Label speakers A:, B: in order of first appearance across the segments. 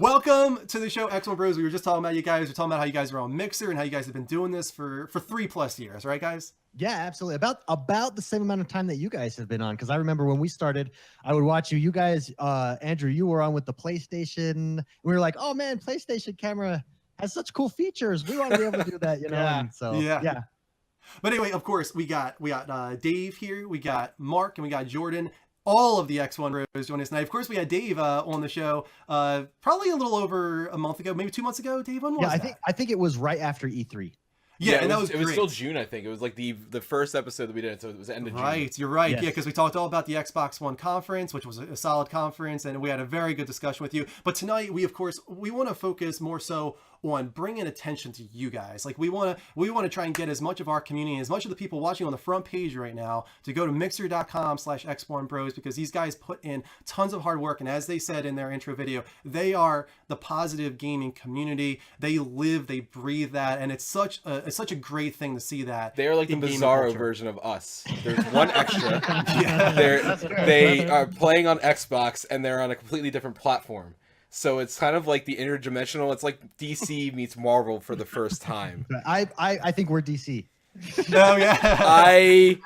A: Welcome to the show, XoneBros. We were just talking about you guys. We were talking about how you guys are on Mixer and how you guys have been doing this for 3+ years, right, guys?
B: Yeah, absolutely. About the same amount of time that you guys have been on. Because I remember when we started, I would watch you. You guys, Andrew, you were on with the PlayStation. We were like, oh man, PlayStation camera has such cool features. We want to be able to do that, you know.
C: Yeah.
B: And so
A: Yeah. But anyway, of course, we got Dave here, we got Mark, and we got Jordan. All of the XoneBros join us tonight. Of course, we had Dave on the show probably a little over a month ago, maybe 2 months ago. Dave, when was that?
B: I think it was right after E3.
A: Yeah, and
C: it was still June, I think. It was like the first episode that we did, so it was the end of June.
A: Right, you're right.
B: Yes.
A: Yeah, because we talked all about the Xbox One conference, which was a solid conference, and we had a very good discussion with you. But tonight, we want to focus more so on bringing attention to you guys. Like we want to try and get as much of our community, as much of the people watching on the front page right now, to go to mixer.com/XoneBros, because these guys put in tons of hard work, and as they said in their intro video, they are the positive gaming community. They live, they breathe that, and it's such a great thing to see that.
C: They're like the Bizarro version of us. There's one extra.
A: Yeah.
C: They are playing on Xbox, and they're on a completely different platform. So it's kind of like the interdimensional. It's like DC meets Marvel for the first time.
B: I think we're DC.
A: No, yeah.
C: I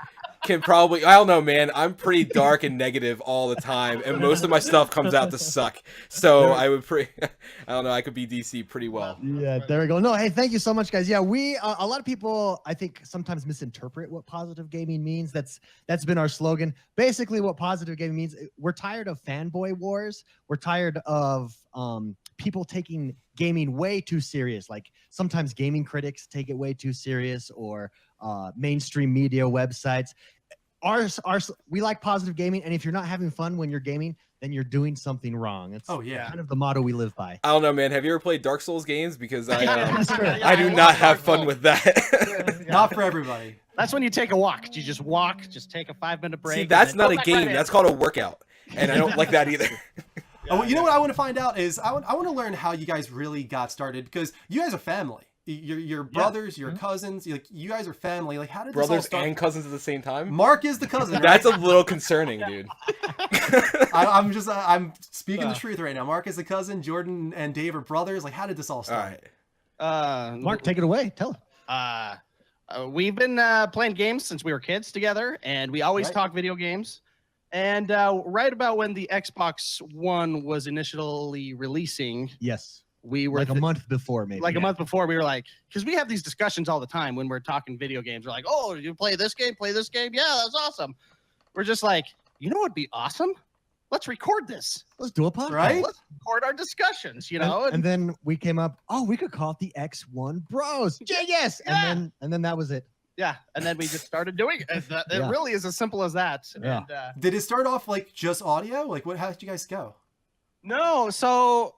C: don't know, man. I'm pretty dark and negative all the time, and most of my stuff comes out to suck. So I don't know, I could be DC pretty well.
B: Yeah, there we go. No, hey, thank you so much, guys. Yeah, we a lot of people I think sometimes misinterpret what positive gaming means. That's been our slogan. Basically, what positive gaming means, we're tired of fanboy wars. We're tired of people taking gaming way too serious. Like sometimes gaming critics take it way too serious, or mainstream media websites. We like positive gaming, and if you're not having fun when you're gaming, then you're doing something wrong. It's kind of the motto we live by.
C: I don't know, man. Have you ever played Dark Souls games? Because I do not have fun with that.
A: Not for everybody.
D: That's when you take a walk. You just walk, just take a 5-minute break.
C: See, that's not a game. That's called a workout, and I don't like that either.
A: You know what I want to find out is I want to learn how you guys really got started, because you guys are family. Your brothers, your cousins, you guys are family. Like, how did
C: brothers
A: this all start?
C: and cousins at the same time?
A: Mark is the cousin. Right?
C: That's a little concerning, dude.
A: I'm speaking the truth right now. Mark is the cousin. Jordan and Dave are brothers. Like, how did this all start?
C: All right.
B: Mark, take it away. Tell him.
D: We've been playing games since we were kids together, and we always talk video games. And right about when the Xbox One was initially releasing,
B: yes,
D: we were
B: like a month before, maybe.
D: Like a month before, we were like, because we have these discussions all the time when we're talking video games. We're like, oh, you play this game? Play this game? Yeah, that's awesome. We're just like, you know what'd be awesome? Let's record this.
B: Let's do a podcast.
A: Right?
D: Let's record our discussions, you know?
B: And then we came up, we could call it the XoneBros. Yes.
D: Yeah.
B: And then that was it.
D: Yeah, and then we just started doing it. It really is as simple as that.
B: Yeah.
D: And,
A: Did it start off like just audio? Like, how did you guys go?
D: no, so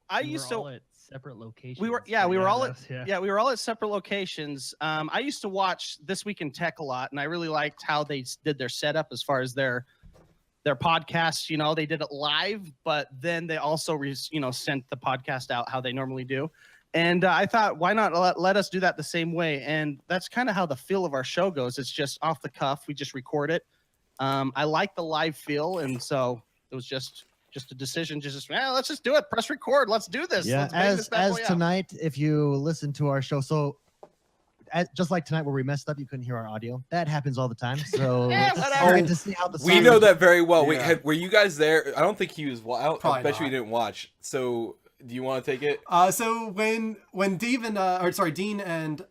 D: I used to.
E: All at separate locations.
D: We were all at separate locations. I used to watch This Week in Tech a lot, and I really liked how they did their setup as far as their podcasts. You know, they did it live, but then they also sent the podcast out how they normally do. And I thought, why not let us do that the same way? And that's kind of how the feel of our show goes. It's just off the cuff. We just record it. I like the live feel, and so it was just a decision. Let's just do it. Press record. Let's do this.
B: Yeah. As tonight, if you listen to our show, so just like tonight where we messed up, you couldn't hear our audio. That happens all the time. So to see how
C: we know that very well. Yeah. Were you guys there? I don't think he was. I bet you he didn't watch. So. Do you want to take it?
A: So when Dean and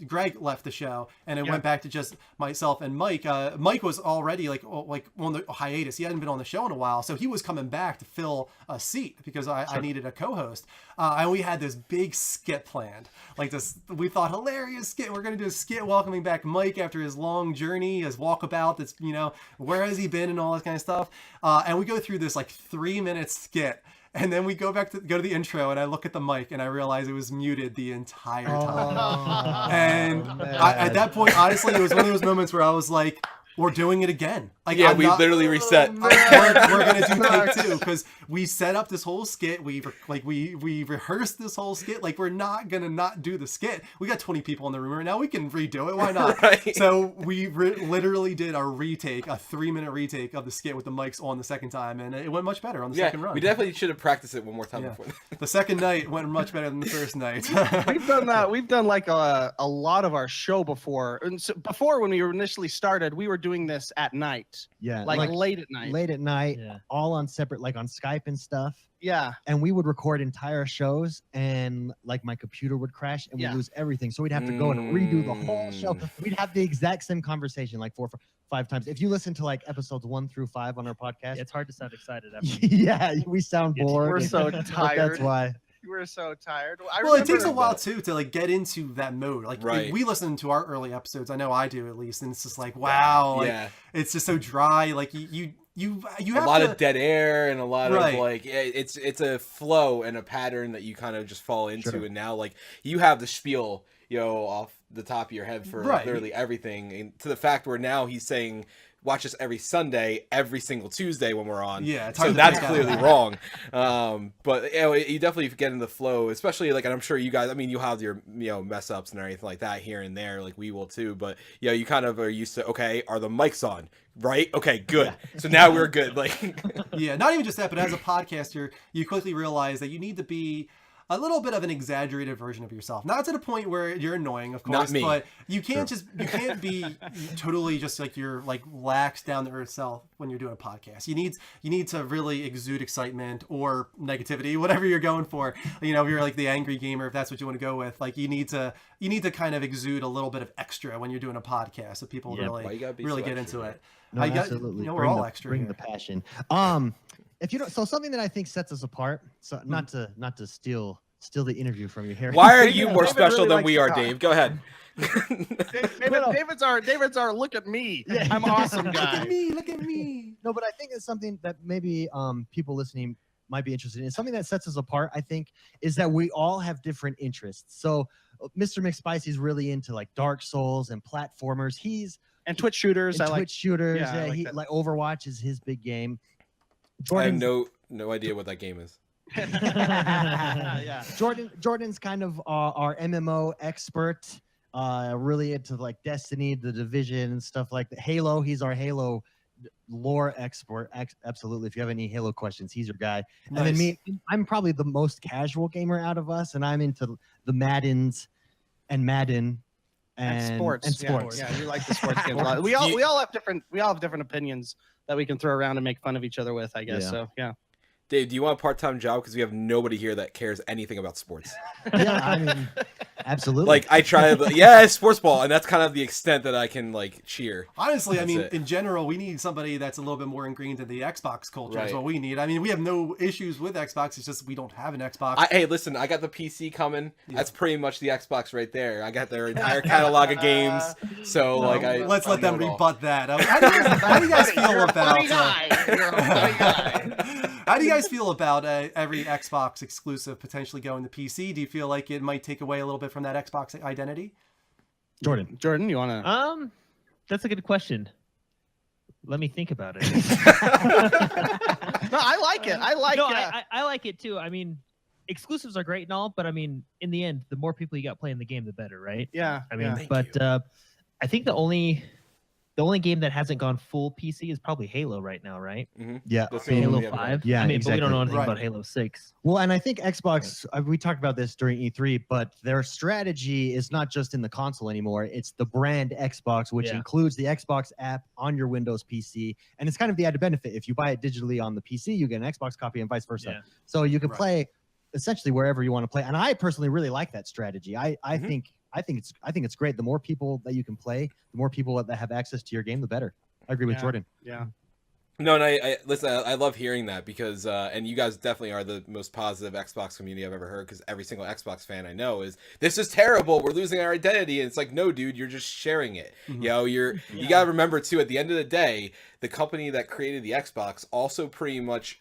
A: Greg left the show, and it went back to just myself and Mike. Mike was already like on the hiatus. He hadn't been on the show in a while, so he was coming back to fill a seat because I needed a co-host. And we had this big skit planned, like this. We thought hilarious skit. We're gonna do a skit welcoming back Mike after his long journey, his walkabout. That's where has he been and all that kind of stuff. And we go through this like 3-minute skit. And then we go to the intro, and I look at the mic, and I realize it was muted the entire time. And at that point, honestly, it was one of those moments where I was like, Or doing it again. Like,
C: yeah, we literally reset.
A: We're gonna do take 2 because we set up this whole skit. We rehearsed this whole skit. Like, we're not gonna not do the skit. We got 20 people in the room right now. We can redo it. Why not?
C: Right.
A: So we literally did a 3-minute retake of the skit with the mics on the second time, and it went much better on the second run.
C: We definitely should have practiced it one more time before.
A: The second night went much better than the first night.
D: We've done that. We've done like a lot of our show before. And so before, when we initially started, we were doing this at night.
B: Yeah,
D: like late at night.
B: Late at night, all on separate, like on Skype and stuff.
D: Yeah.
B: And we would record entire shows, and like my computer would crash, and we'd lose everything. So we'd have to go and redo the whole show. We'd have the exact same conversation like 4 or 5 times. If you listen to like episodes 1 through 5 on our podcast,
E: it's hard to sound excited after.
B: Yeah, we sound bored.
D: We're so tired.
B: That's why.
D: We're so tired.
A: Well, it takes a while too to like get into that mode. Like, if we listen to our early episodes, I know I do at least, and it's just like, wow, like, it's just so dry. Like you have
C: a lot of dead air and a lot of like it's a flow and a pattern that you kind of just fall into, and now like you have the spiel, you know, off the top of your head for literally everything, and to the fact where now he's saying watch us every Sunday, every single Tuesday when we're on.
A: Yeah,
C: so that's clearly wrong. But you know, you definitely get in the flow, especially like, and I'm sure you guys, I mean, you have your, you know, mess ups and everything like that here and there, like we will too. But you know, you kind of are used to, okay, are the mics on? Right? Okay, good. So now we're good. Like,
A: yeah, not even just that, but as a podcaster, you quickly realize that you need to be a little bit of an exaggerated version of yourself. Not to the point where you're annoying, of course, but you can't you can't be totally just like your like lax down to earth self when you're doing a podcast. You need to really exude excitement or negativity, whatever you're going for. You know, if you're like the angry gamer, if that's what you want to go with, like you need to kind of exude a little bit of extra when you're doing a podcast, so people really get into it.
B: No, absolutely.
A: You know, we're all extra.
B: Bring the passion. If you don't, so something that I think sets us apart. So not to steal the interview from you here.
C: Why are you more special than we are, Dave? Go ahead.
D: David's our look at me. Yeah. I'm awesome guy.
A: Look at me.
B: No, but I think it's something that maybe people listening might be interested in. Something that sets us apart, I think, is that we all have different interests. So Mr. McSpicy's really into like Dark Souls and platformers.
D: And Twitch shooters.
B: Twitch shooters.
D: Yeah,
B: he like Overwatch is his big game.
C: Jordan's, I have no idea what that game is.
B: Yeah. Jordan's kind of our MMO expert. Really into like Destiny, The Division, and stuff like that. Halo. He's our Halo lore expert. Absolutely. If you have any Halo questions, he's your guy. Nice. And then me, I'm probably the most casual gamer out of us, and I'm into the Maddens and Madden. And sports.
D: Yeah, you like the sports games a lot. We all have different opinions that we can throw around and make fun of each other with, I guess. Yeah. So yeah.
C: Dave, do you want a part-time job? Because we have nobody here that cares anything about sports.
B: Yeah, I mean, absolutely.
C: Like, I try, yeah, sports ball, and that's kind of the extent that I can, like, cheer.
A: Honestly, I mean, in general, we need somebody that's a little bit more ingrained in the Xbox culture is what we need. I mean, we have no issues with Xbox. It's just we don't have an Xbox.
C: Hey, listen, I got the PC coming. Yeah. That's pretty much the Xbox right there. I got their entire catalog of games. So,
A: let's let them rebut that. How do you guys feel about... How do you guys feel about every Xbox exclusive potentially going to PC? Do you feel like it might take away a little bit from that Xbox identity?
D: Jordan, you want
E: to? That's a good question. Let me think about it.
D: No, I like it. I
E: like it too. I mean, exclusives are great and all, but I mean, in the end, the more people you got playing the game, the better, right?
D: Yeah.
E: I mean, I think the only game that hasn't gone full PC is probably Halo right now, right?
C: Mm-hmm.
B: Yeah.
E: Halo 5.
B: Yeah,
E: I mean,
B: exactly.
E: but we don't know anything about Halo 6.
B: Well, and I think Xbox, we talked about this during E3, but their strategy is not just in the console anymore. It's the brand Xbox, which includes the Xbox app on your Windows PC. And it's kind of the added benefit. If you buy it digitally on the PC, you get an Xbox copy and vice versa. Yeah. So you can play essentially wherever you want to play. And I personally really like that strategy. I think it's great. The more people that you can play, the more people that have access to your game, the better. I agree with Jordan.
D: Yeah.
C: No, and I listen. I love hearing that because, and you guys definitely are the most positive Xbox community I've ever heard. Because every single Xbox fan I know is, this is terrible. We're losing our identity, and it's like, no, dude, you're just sharing it. Mm-hmm. You know, you gotta remember too. At the end of the day, the company that created the Xbox also pretty much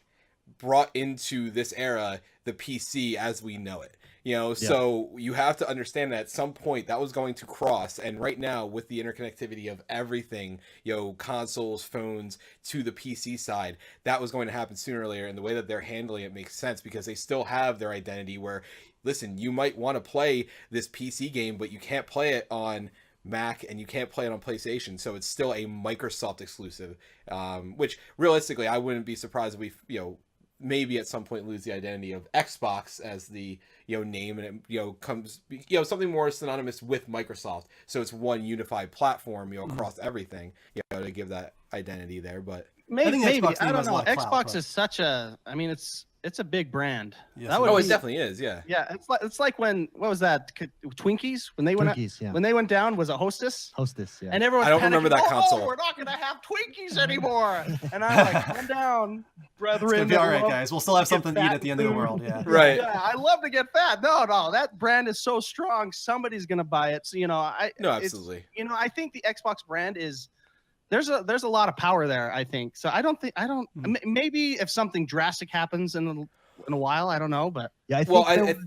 C: brought into this era the PC as we know it. You know, so you have to understand that at some point that was going to cross. And right now, with the interconnectivity of everything, you know, consoles, phones to the PC side, that was going to happen sooner or later. And the way that they're handling it makes sense because they still have their identity where, listen, you might want to play this PC game, but you can't play it on Mac and you can't play it on PlayStation. So it's still a Microsoft exclusive, which realistically, I wouldn't be surprised if we, you know, maybe at some point lose the identity of Xbox as the, you know, name, and it, you know, comes, you know, something more synonymous with Microsoft, so it's one unified platform, you know, across everything, you know, to give that identity there. But
D: maybe
A: Xbox
D: I don't
A: has a
D: know.
A: lot of clout,
D: Xbox
A: but-
D: is such a, I mean, it's a big brand.
A: Yes,
D: That
A: it
D: would
C: oh,
D: be-
C: it definitely is, yeah.
D: Yeah, it's like when, what was that, Twinkies, when they went
B: Twinkies, yeah.
D: when they went down, was it Hostess?
B: Hostess, yeah.
D: And everyone
C: I don't remember that console.
D: Oh, we're not gonna have Twinkies anymore. And I'm like, calm down, brethren.
A: It's gonna be all right,
D: Everyone-
A: guys. We'll still have
D: get
A: something to eat
D: fat
A: at the end of the
D: food.
A: world. Yeah.
C: Right.
D: Yeah, I love to get fat. No, that brand is so strong. Somebody's gonna buy it. So, you know,
C: No,
D: it's-
C: absolutely.
D: You know, I think the Xbox brand is there's a lot of power there. I think so. I don't. Maybe if something drastic happens in a while, I don't know, but
B: Yeah, I think.
C: Well,
B: there was-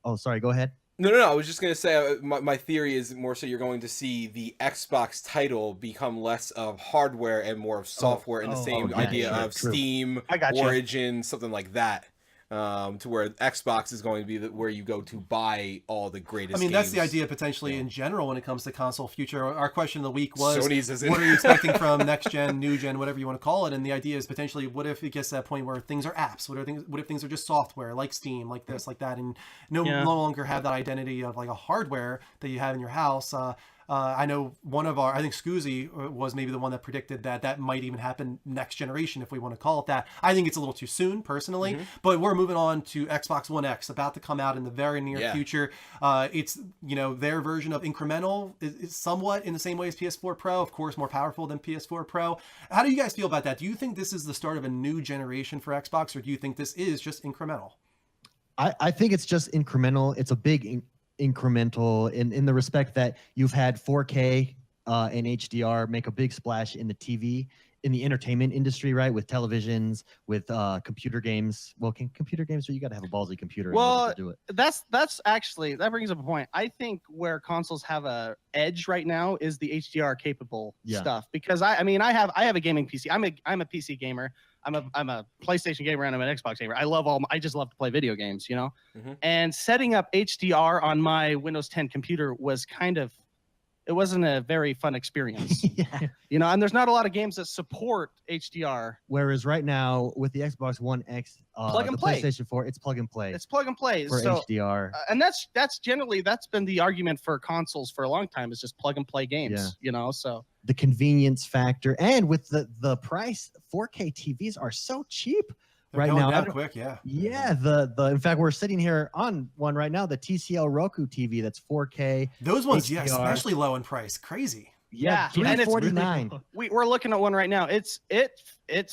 B: oh, sorry. Go ahead.
C: No. I was just gonna say my theory is more so you're going to see the Xbox title become less of hardware and more of software in the same
B: yeah,
C: idea
B: sure,
C: of
B: true.
C: Steam,
D: I gotcha.
C: Origin, something like that. To where Xbox is going to be where you go to buy all the greatest.
A: I mean, that's the
C: games.
A: idea potentially in general when it comes to console future. Our question of the week was,
C: Sony's isn't.
A: what are you expecting from next gen, new gen, whatever you want to call it? And the idea is potentially, what if it gets to that point where things are apps? What if things are just software, like Steam, like this, like that, and no longer have that identity of like a hardware that you have in your house? I know I think Scoozy was maybe the one that predicted that might even happen next generation, if we want to call it that. I think it's a little too soon, personally, but we're moving on to Xbox One X, about to come out in the very near future. It's, you know, their version of incremental is somewhat in the same way as PS4 Pro, of course, more powerful than PS4 Pro. How do you guys feel about that? Do you think this is the start of a new generation for Xbox, or do you think this is just incremental?
B: I think it's just incremental. It's a big incremental in the respect that you've had 4K and HDR make a big splash in the TV, in the entertainment industry, right? With televisions, with computer games. Well, computer games, you got to have a ballsy computer in order to do it.
D: That's actually, that brings up a point. I think where consoles have a edge right now is the HDR capable stuff, because I mean I have a gaming PC. I'm a PC gamer. I'm a PlayStation gamer and I'm an Xbox gamer. I just love to play video games, you know. And setting up HDR on my Windows 10 computer was it wasn't a very fun experience. You know, and there's not a lot of games that support HDR.
B: Whereas right now with the Xbox One X,
D: Plug and
B: the
D: play.
B: PlayStation 4, it's plug and play.
D: It's plug and play
B: for
D: so,
B: HDR.
D: And that's been the argument for consoles for a long time, is just plug and play games, you know. So
B: the convenience factor, and with the price, 4K TVs are so cheap.
A: They're
B: right
A: going
B: now,
A: down quick, yeah.
B: The in fact, we're sitting here on one right now, the TCL Roku TV that's 4K.
A: Those ones,
B: HDR.
A: especially low in price, crazy.
B: Yeah,
D: and it's
B: $349.
D: We're looking at one right now. It's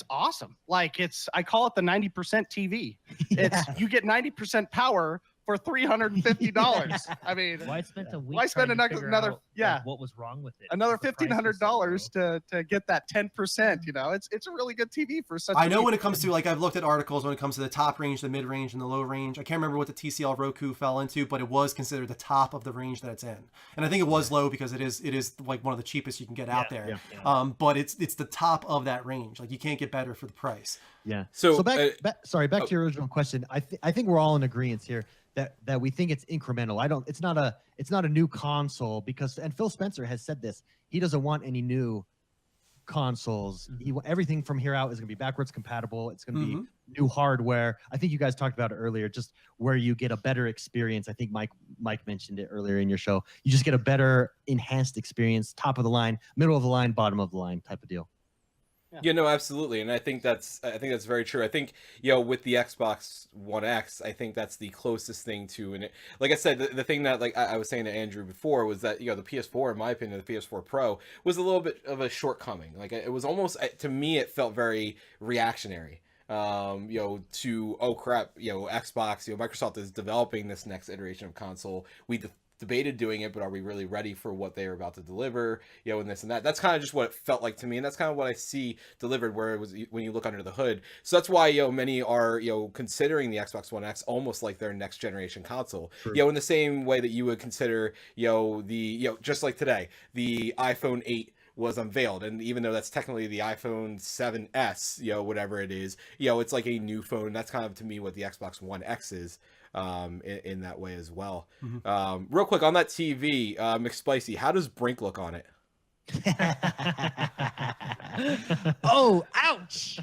D: awesome. Like I call it the 90% TV. It's you get 90% power for $350. I mean,
E: Why spend a week?
D: Why spend
E: trying to figure
D: another
E: out,
D: yeah,
E: what was wrong with it?
D: another
E: The price was so
D: $1,500 to get that 10%? You know, it's a really good TV for such.
A: I know when it comes to, like, I've looked at articles when it comes to the top range, the mid range, and the low range. I can't remember what the TCL Roku fell into, but it was considered the top of the range that it's in. And I think it was low because it is like one of the cheapest you can get out there. But it's the top of that range. Like, you can't get better for the price.
B: Yeah.
C: So,
B: back to your original question. I think we're all in agreement here that we think it's incremental. It's not a new console, because, and Phil Spencer has said this, he doesn't want any new consoles. Everything from here out is going to be backwards compatible. It's going to be new hardware. I think you guys talked about it earlier, just where you get a better experience. I think Mike mentioned it earlier in your show. You just get a better enhanced experience, top of the line, middle of the line, bottom of the line type of deal.
C: Yeah, no, absolutely, and I think that's very true. I think, you know, with the Xbox One X, I think that's the closest thing to, and like I said, the thing that, like I was saying to Andrew before, was that, you know, the PS4, in my opinion, the PS4 Pro was a little bit of a shortcoming. Like, it was almost, to me, it felt very reactionary. You know, to, oh crap, you know, Xbox, you know, Microsoft is developing this next iteration of console. We debated doing it, but are we really ready for what they are about to deliver? You know, and this and that. That's kind of just what it felt like to me, and that's kind of what I see delivered. Where it was when you look under the hood. So that's why many are considering the Xbox One X almost like their next generation console. True. In the same way that you would consider just like today, the iPhone 8 was unveiled, and even though that's technically the iPhone 7s, whatever it is, it's like a new phone. That's kind of to me what the Xbox One X is. In that way as well. Mm-hmm. Real quick on that TV, McSpicy, how does Brink look on it?
B: Oh, ouch!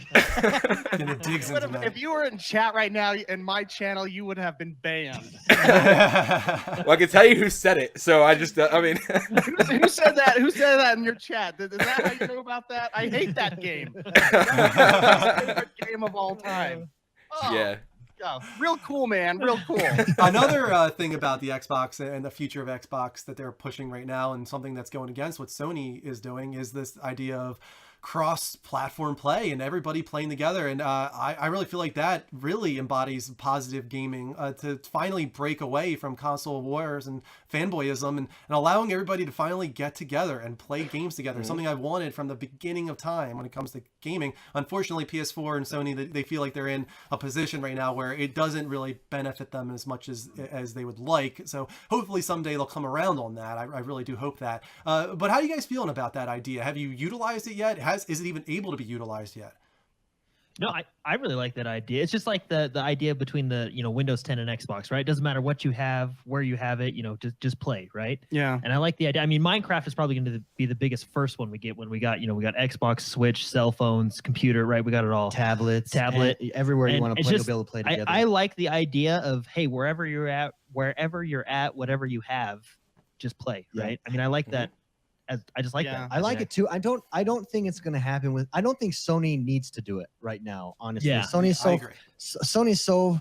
D: If you were in chat right now in my channel, you would have been banned.
C: Well, I can tell you who said it. So I just, I mean,
D: who said that? Who said that in your chat? Is that how you know about that? I hate that game. That's my favorite game of all time. Oh.
C: Yeah.
D: Oh, real cool, man. Real cool.
A: Another thing about the Xbox and the future of Xbox that they're pushing right now, and something that's going against what Sony is doing, is this idea of cross-platform play and everybody playing together. And I really feel like that really embodies positive gaming, to finally break away from console wars and fanboyism, and allowing everybody to finally get together and play games together. Mm-hmm. Something I've wanted from the beginning of time when it comes to gaming. Unfortunately, PS4 and Sony, they feel like they're in a position right now where it doesn't really benefit them as much as they would like. So hopefully someday they'll come around on that. I really do hope that. But how are you guys feeling about that idea? Have you utilized it yet? Is it even able to be utilized yet?
E: No, I really like that idea. It's just like the idea between the Windows 10 and Xbox, right? It doesn't matter what you have, where you have it, just play, right?
D: Yeah.
E: And I like the idea. I mean, Minecraft is probably going to be the biggest first one we get when we got Xbox, Switch, cell phones, computer, right? We got it all.
B: Tablet, everywhere you want to play, you'll be able to play together.
E: I like the idea of, hey, wherever you're at, whatever you have, just play, right? I mean, I like that. I just like that.
B: I like it too. I don't think it's going to happen I don't think Sony needs to do it right now, honestly.
E: Yeah.
B: Sony's so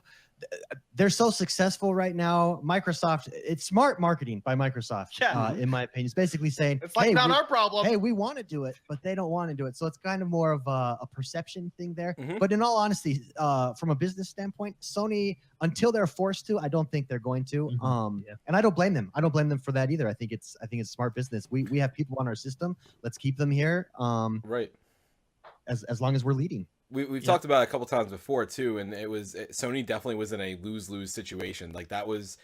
B: they're so successful right now. Microsoft, it's smart marketing by Microsoft, in my opinion. It's basically saying,
D: it's like, hey, not our problem.
B: Hey, we want to do it, but they don't want to do it. So it's kind of more of a perception thing there.
C: Mm-hmm.
B: But in all honesty, from a business standpoint, Sony, until they're forced to, I don't think they're going to.
E: Mm-hmm.
B: And I don't blame them. I don't blame them for that either. I think it's smart business. We have people on our system. Let's keep them here.
C: Right.
B: As long as we're leading.
C: We've talked about it a couple times before too, and Sony definitely was in a lose-lose situation. Like that was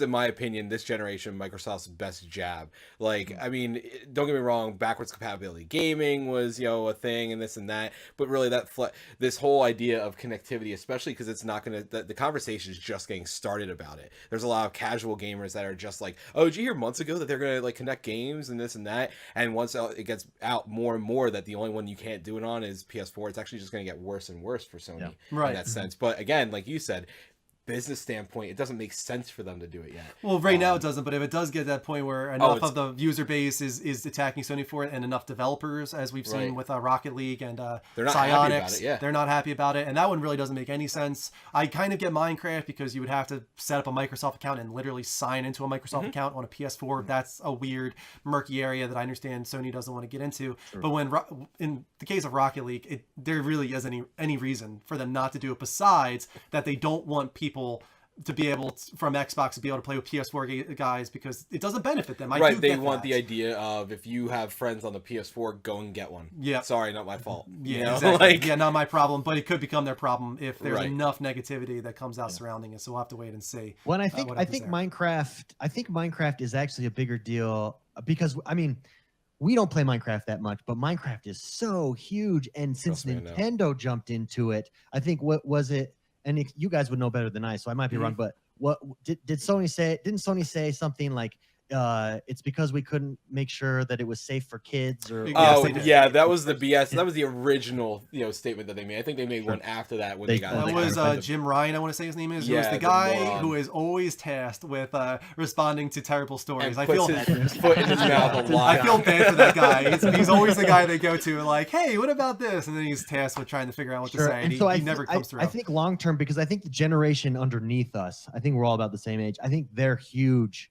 C: in my opinion this generation Microsoft's best jab. Like, I mean, don't get me wrong, backwards compatibility gaming was a thing and this and that, but really this whole idea of connectivity, especially because it's not gonna the conversation is just getting started about it. There's a lot of casual gamers that are just like, oh, did you hear months ago that they're gonna like connect games and this and that, and once it gets out more and more that the only one you can't do it on is PS4, it's actually just gonna get worse and worse for Sony in that sense. But again, like you said, business standpoint, it doesn't make sense for them to do it yet.
A: Well, right now it doesn't, but if it does get to that point where enough of the user base is attacking Sony for it, and enough developers, as we've seen with Rocket League and
C: they're not
A: Psyonix,
C: happy about it,
A: they're not happy about it, and that one really doesn't make any sense. I kind of get Minecraft because you would have to set up a Microsoft account and literally sign into a Microsoft account on a PS4. That's a weird, murky area that I understand Sony doesn't want to get into. Sure. But when in the case of Rocket League, there really isn't any reason for them not to do it, besides that they don't want people to be able from Xbox to be able to play with PS4 guys because it doesn't benefit them.
C: They want the idea of, if you have friends on the PS4, go and get one.
A: Yeah.
C: Sorry, not my fault.
A: Yeah, exactly. Not my problem, but it could become their problem if there's enough negativity that comes out surrounding it. So we'll have to wait and see.
B: Well, I think Minecraft is actually a bigger deal because, I mean, we don't play Minecraft that much, but Minecraft is so huge, and since Nintendo jumped into it, I think what was it? And you guys would know better than I, so I might be wrong. But what did Sony say? Didn't Sony say something like, it's because we couldn't make sure that it was safe for kids? Or
C: that was the BS. That was the original statement that they made. I think they made one after that when they got.
A: That was Jim Ryan, I want to say his name is. Who was the guy who is always tasked with responding to terrible stories.
C: I feel his foot in his mouth a lot.
A: I feel bad for that guy. He's always the guy they go to, like, hey, what about this? And then he's tasked with trying to figure out what to say. And so he never comes through.
B: I think long term, because I think the generation underneath us, I think we're all about the same age. I think they're huge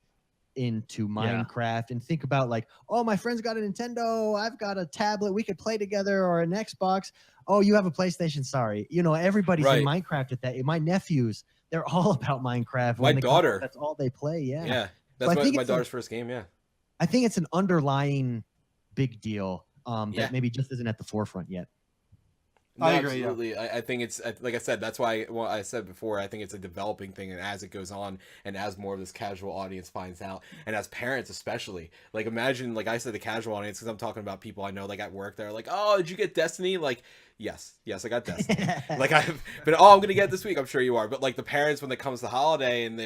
B: into Minecraft, and think about like, oh, my friend's got a Nintendo, I've got a tablet, we could play together, or an Xbox. Oh, you have a PlayStation, sorry. Everybody's in Minecraft at that. My nephews, they're all about Minecraft.
C: My daughter,
B: that's all they play. Yeah.
C: That's
B: I think
C: my daughter's first game. Yeah.
B: I think it's an underlying big deal
C: Yeah.
B: that maybe just isn't at the forefront yet.
C: No,
A: I agree.
C: Absolutely.
A: Yeah.
C: I think it's like I said. That's why I said before. I think it's a developing thing, and as it goes on, and as more of this casual audience finds out, and as parents especially, like imagine, like I said, the casual audience, because I'm talking about people I know, like at work, they're like, "Oh, did you get Destiny?" Like, yes, I got Destiny. Like I've been, oh, I'm gonna get it this week. I'm sure you are. But like the parents, when it comes to holiday, and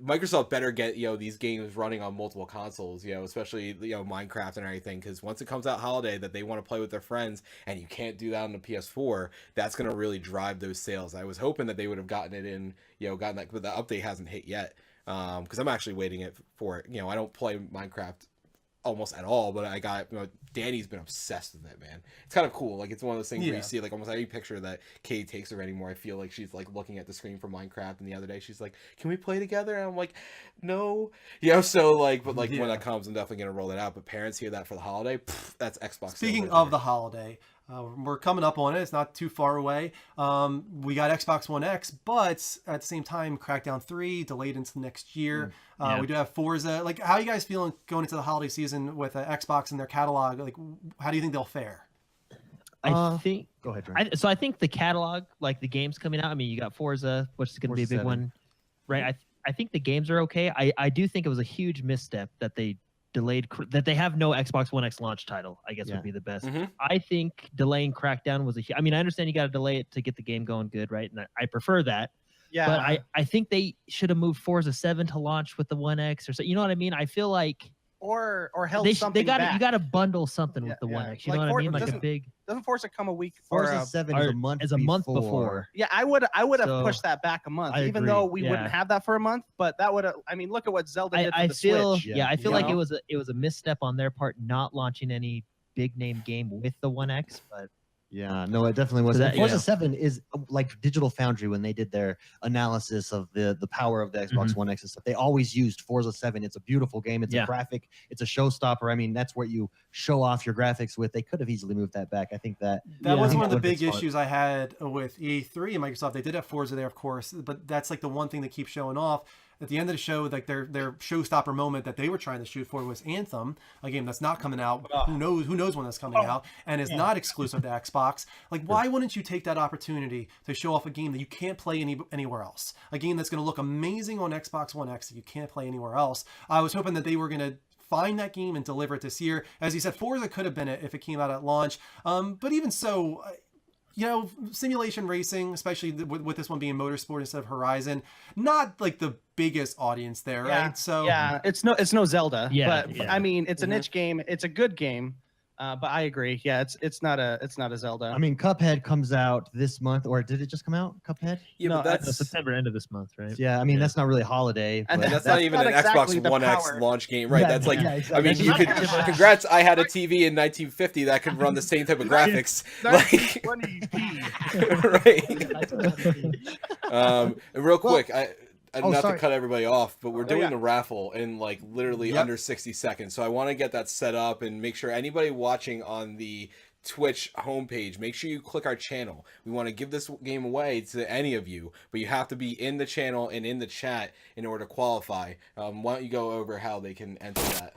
C: Microsoft better get these games running on multiple consoles, especially Minecraft and everything, because once it comes out holiday that they want to play with their friends and you can't do that on the PS4, that's going to really drive those sales. I was hoping that they would have gotten it in, gotten that, but the update hasn't hit yet, because I'm actually waiting for it. I don't play Minecraft almost at all, but I got Danny's been obsessed with it, man. It's kind of cool. Like it's one of those things where you see like almost any picture that Katie takes her anymore, I feel like she's like looking at the screen for Minecraft. And the other day she's like, "Can we play together?" And I'm like, "No." So like, but like when that comes, I'm definitely gonna roll it out. But parents hear that for the holiday, that's Xbox.
A: Speaking of the holiday, we're coming up on it. It's not too far away. We got Xbox One X, but at the same time, Crackdown 3 delayed into next year. We do have Forza. Like, how are you guys feeling going into the holiday season with Xbox and their catalog? Like, how do you think they'll fare?
E: I think.
B: Go ahead, Drew.
E: So I think the catalog, like the games coming out. I mean, you got Forza, which is going to be a big
B: 7.
E: one, right? I think the games are okay. I do think it was a huge misstep that they delayed, that they have no Xbox One X launch title, I guess would be the best. I think delaying Crackdown was I mean, I understand you got to delay it to get the game going good, right? And I prefer that. Yeah. But I think they should have moved Forza 7 to launch with the One X or so. You know what I mean? I feel like
D: or held something back.
E: You got to bundle something with the One X. You know what I mean? Like a big.
D: Doesn't Forza come a week?
B: Forza 7 is a month before.
D: Yeah, I would have pushed that back a month, even though we wouldn't have that for a month. But that would have. I mean, look at what Zelda did for the Switch.
E: Yeah, I feel like it was a misstep on their part not launching any big name game with the One X, but.
B: Yeah, no, it definitely was. Forza 7 is like Digital Foundry when they did their analysis of the power of the Xbox One X and stuff. They always used Forza 7. It's a beautiful game. It's a graphic. It's a showstopper. I mean, that's what you show off your graphics with. They could have easily moved that back. I think that
A: was one of the big issues I had with E3 and Microsoft. They did have Forza there, of course, but that's like the one thing they keep showing off. At the end of the show, like their showstopper moment that they were trying to shoot for was Anthem, a game that's not coming out. Who knows when that's coming out, and is not exclusive to Xbox. Like, why wouldn't you take that opportunity to show off a game that you can't play anywhere else? A game that's going to look amazing on Xbox One X that you can't play anywhere else. I was hoping that they were going to find that game and deliver it this year. As you said, Forza could have been it if it came out at launch. But even so, simulation racing, especially with this one being Motorsport instead of Horizon, not like the biggest audience there, right? So
D: it's no Zelda.
E: Yeah,
D: but I mean, it's a niche game. It's a good game. But I agree. Yeah, it's not a Zelda.
B: I mean, Cuphead comes out this month, or did it just come out? Cuphead?
C: Yeah, but that's
E: September, end of this month, right?
B: Yeah, I mean that's not really holiday.
C: And
B: but
C: that's not even an
D: exactly
C: Xbox One X launch game, right? That's like,
B: exactly.
C: I mean, you could. Congrats! I had a TV in 1950 that could run the same type of graphics. Like, right. Real quick, not to cut everybody off, but we're doing the raffle in like literally under 60 seconds. So I want to get that set up and make sure anybody watching on the Twitch homepage, make sure you click our channel. We want to give this game away to any of you, but you have to be in the channel and in the chat in order to qualify. Why don't you go over how they can enter that?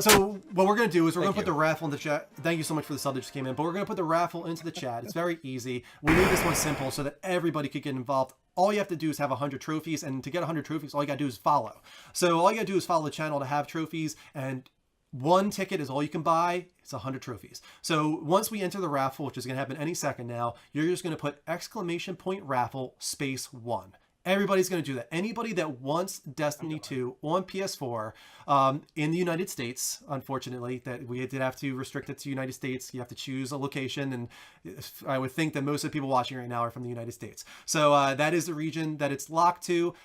A: So what we're going to do is we're going to put the raffle in the chat. Thank you so much for the sub that just came in. But we're going to put the raffle into the chat. It's very easy. We made this one simple so that everybody could get involved. All you have to do is have 100 trophies. And to get 100 trophies, all you got to do is follow. So all you got to do is follow the channel to have trophies. And one ticket is all you can buy. It's 100 trophies. So once we enter the raffle, which is going to happen any second now, you're just going to put !raffle !1. Everybody's going to do that. Anybody that wants Destiny 2 on PS4 in the United States, unfortunately, that we did have to restrict it to United States. You have to choose a location, and I would think that most of the people watching right now are from the United States. So that is the region that it's locked to.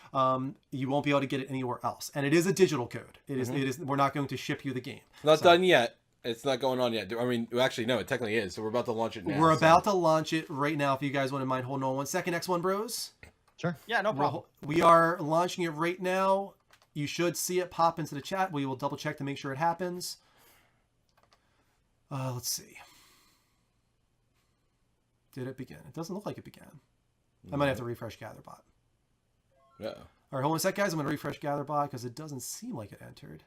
A: You won't be able to get it anywhere else, and it is a digital code. It is. It is. We're not going to ship you the game.
C: Not done yet. It's not going on yet. I mean, actually, no, it technically is. So we're about to launch it now.
A: We're about to launch it right now. If you guys wouldn't mind holding on 1 second, XoneBros.
B: Sure.
D: Yeah, no problem.
A: We are launching it right now. You should see it pop into the chat. We will double check to make sure it happens. Let's see. Did it begin? It doesn't look like it began. I might have to refresh GatherBot.
C: Yeah.
A: All right, hold on a sec, guys. I'm going to refresh GatherBot because it doesn't seem like it entered.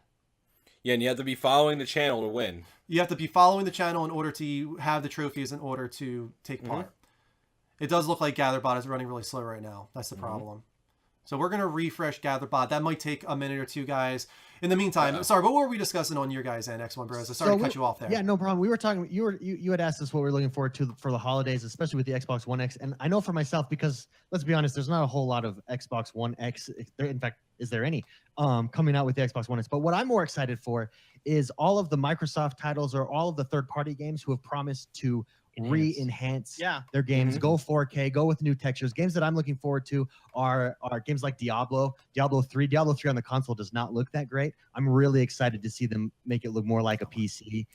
C: Yeah, and you have to be following the channel to win.
A: You have to be following the channel in order to have the trophies in order to take part. It does look like GatherBot is running really slow right now. That's the problem. So we're going to refresh GatherBot. That might take a minute or two, guys. In the meantime, sorry, what were we discussing on your guys' end, XoneBros? Sorry to cut you off there.
B: Yeah, no problem. We were talking, you had asked us what we're looking forward to for the holidays, especially with the Xbox One X. And I know for myself, because let's be honest, there's not a whole lot of Xbox One X. In fact, is there any coming out with the Xbox One X? But what I'm more excited for is all of the Microsoft titles or all of the third-party games who have promised to re-enhance their games, go 4K, go with new textures. Games that I'm looking forward to are games like Diablo 3. Diablo 3 on the console does not look that great. I'm really excited to see them make it look more like a PC.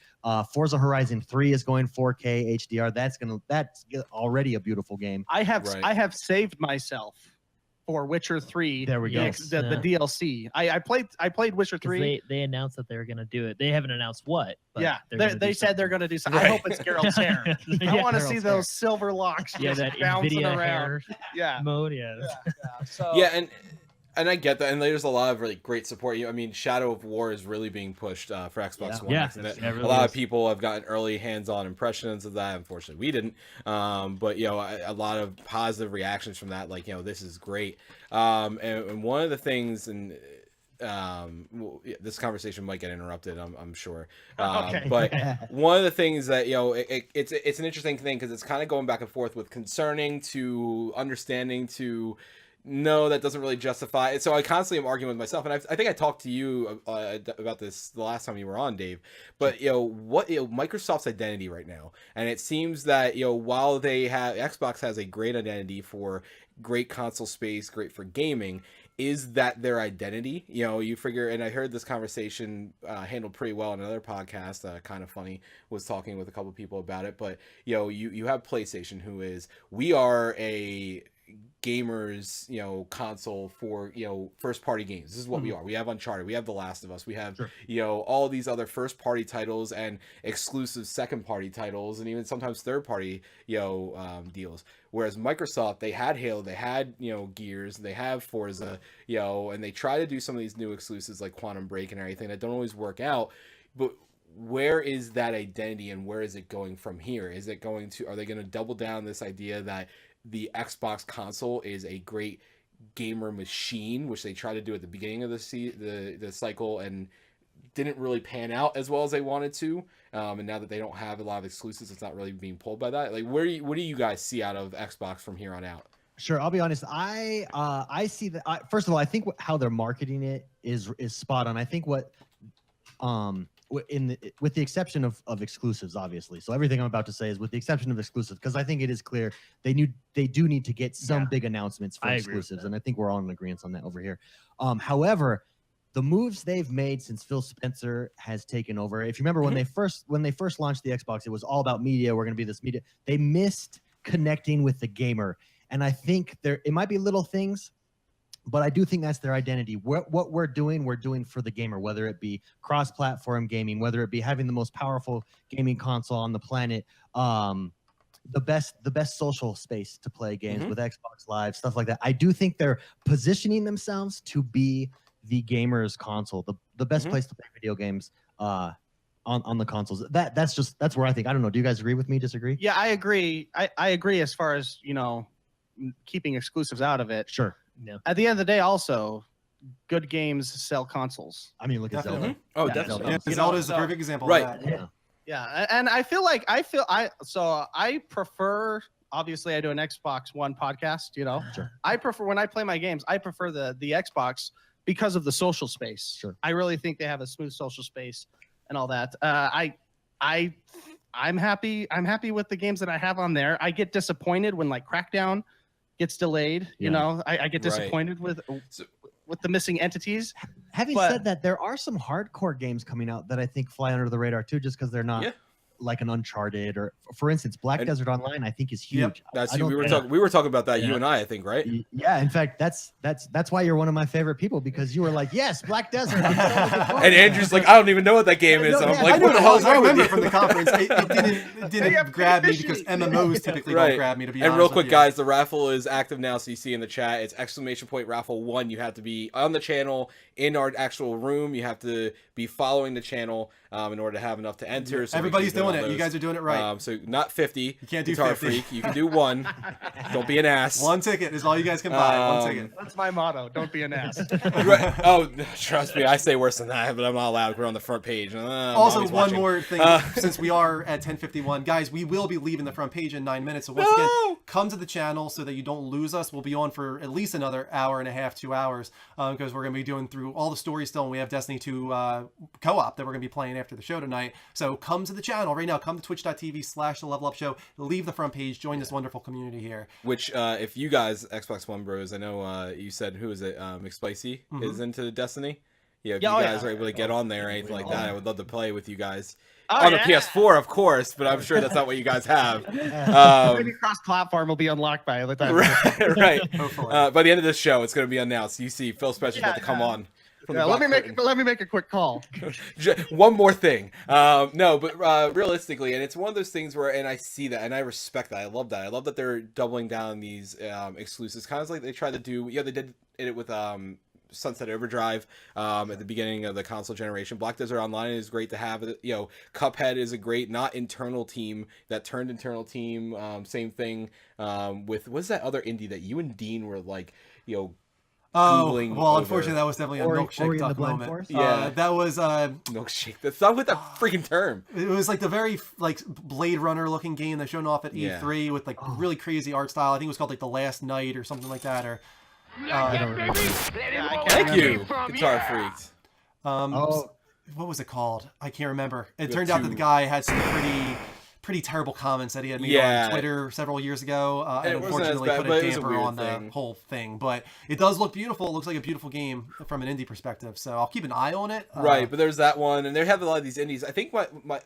B: Forza Horizon 3 is going 4K HDR. That's already a beautiful game.
D: I have saved myself for Witcher 3.
B: There we go.
D: The DLC. I played Witcher 3.
E: They announced that they were going to do it. They haven't announced what.
D: Yeah, they said they're going to do something. I hope it's Geralt's hair. I want to see those silver locks just
E: that
D: bouncing
E: NVIDIA
D: around.
E: Hair mode.
D: So,
C: and I get that, and there's a lot of really great support. I mean, Shadow of War is really being pushed for Xbox One X, and
E: really
C: a lot of people have gotten early hands-on impressions of that. Unfortunately, we didn't, but a lot of positive reactions from that. Like, this is great. And one of the things, and this conversation might get interrupted, I'm sure.
D: Okay.
C: But one of the things that it's an interesting thing because it's kind of going back and forth with concerning to understanding to. No, that doesn't really justify it. So I constantly am arguing with myself, and I think I talked to you about this the last time you were on, Dave. But Microsoft's identity right now, and it seems that while Xbox has a great identity for great console space, great for gaming, is that their identity? You figure, and I heard this conversation handled pretty well in another podcast. Kind of funny was talking with a couple of people about it, but you have PlayStation, who is we are a gamers console for first party games. This is what we are. We have Uncharted, we have The Last of Us, we have all these other first party titles and exclusive second party titles, and even sometimes third party deals. Whereas Microsoft, they had Halo, they had Gears, they have Forza, and they try to do some of these new exclusives like Quantum Break and everything that don't always work out. But where is that identity, and where is it going from here? Are they going to double down this idea that the Xbox console is a great gamer machine, which they tried to do at the beginning of the cycle and didn't really pan out as well as they wanted to, and now that they don't have a lot of exclusives, it's not really being pulled by that. Like, what do you guys see out of Xbox from here on out?
B: Sure, I'll be honest. I see that. First of all, I think how they're marketing it is spot on. I think with the exception of exclusives, obviously. So everything I'm about to say is with the exception of exclusives, because I think it is clear they do need to get some big announcements for exclusives, and I think we're all in agreement on that over here. However, the moves they've made since Phil Spencer has taken over. If you remember when they first launched the Xbox, it was all about media. We're going to be this media. They missed connecting with the gamer, and I think it might be little things. But I do think that's their identity. What we're doing for the gamer, whether it be cross-platform gaming, whether it be having the most powerful gaming console on the planet, the best social space to play games with Xbox Live, stuff like that. I do think they're positioning themselves to be the gamer's console, the best place to play video games on the consoles. That's where I think. I don't know. Do you guys agree with me? Disagree?
D: Yeah, I agree. I agree as far as keeping exclusives out of it.
B: Sure.
E: Yeah.
D: At the end of the day, also, good games sell consoles.
B: I mean, look at Zelda.
C: Oh,
D: Yeah,
C: definitely.
A: Zelda is a perfect example
C: Right.
A: of that.
D: Yeah, and I prefer. Obviously, I do an Xbox One podcast.
B: Sure.
D: I prefer when I play my games. I prefer the Xbox because of the social space.
B: Sure.
D: I really think they have a smooth social space and all that. I'm happy. I'm happy with the games that I have on there. I get disappointed when like Crackdown gets delayed. I get disappointed with the missing entities.
B: Having said that, there are some hardcore games coming out that I think fly under the radar too, just because they're not like an Uncharted, or for instance, Black Desert Online, I think is huge.
A: Yep.
C: That's we were talking about that, you and I think, right?
B: Yeah, in fact, that's why you're one of my favorite people, because you were like, yes, Black Desert.
C: And Andrew's like, I don't even know what that game is. So I'm like, what the hell is
A: I
C: wrong with
A: remember
C: you?
A: from the conference, it didn't grab me because MMOs typically don't grab me, to be honest.
C: And real quick,
A: with you.
C: guys, the raffle is active now, so you see in the chat, it's !raffle1. You have to be on the channel in our actual room. You have to be following the channel in order to have enough to enter. So
A: everybody's doing it. You guys are doing it right.
C: So not 50. You
A: can't do
C: Guitar
A: 50.
C: Freak. You can do 1. Don't be an ass.
A: 1 ticket is all you guys can buy. 1 ticket.
D: That's my motto. Don't be an ass.
C: Right. Oh, trust me, I say worse than that, but I'm not allowed. We're on the front page.
A: Also,
C: Mommy's
A: one
C: watching.
A: more thing, since we are at 10:51, guys, we will be leaving the front page in 9 minutes. So once again, come to the channel so that you don't lose us. We'll be on for at least another hour and a half, 2 hours, because we're going to be doing through all the stories still, and we have Destiny 2 co-op that we're going to be playing after the show tonight. So come to the channel right now. Come to twitch.tv/The Level Up Show. Leave the front page. Join this wonderful community here.
C: Which, if you guys, Xbox One Bros, I know you said, who is it, McSpicy is into Destiny? Yeah, if you guys are able to get on there or anything like that, I would love to play with you guys. On the PS4, of course, but I'm sure that's not what you guys have.
D: Maybe cross-platform will be unlocked by the time.
C: Right.
A: Hopefully.
C: By the end of this show, it's going to be announced. You see, Phil Spencer's about to come on.
D: Let me make a quick call.
C: One more thing. No, but realistically, and it's one of those things where, and I see that, and I respect that. I love that. I love that they're doubling down on these exclusives, kind of like they tried to do. Yeah, they did it with Sunset Overdrive at the beginning of the console generation. Black Desert Online is great to have. You know, Cuphead is a great not internal team that turned internal team. Same thing with what's that other indie that you and Dean were like, you know.
A: Oh,
C: Googling
A: well, unfortunately, that was definitely a milkshake duck moment.
B: Force?
C: Yeah,
A: that was
C: milkshake. That's not with that freaking term.
A: It was like the very like Blade Runner looking game they showed off at E3 with like really crazy art style. I think it was called like The Last Night or something like that. Or
C: thank you, Guitar Freaks.
A: What was it called? I can't remember. It turned out that the guy had some pretty terrible comments that he had made on Twitter several years ago, and unfortunately put a damper on the whole thing. But it does look beautiful. It looks like a beautiful game from an indie perspective. So I'll keep an eye on it.
C: Right, but there's that one, and they have a lot of these indies. I think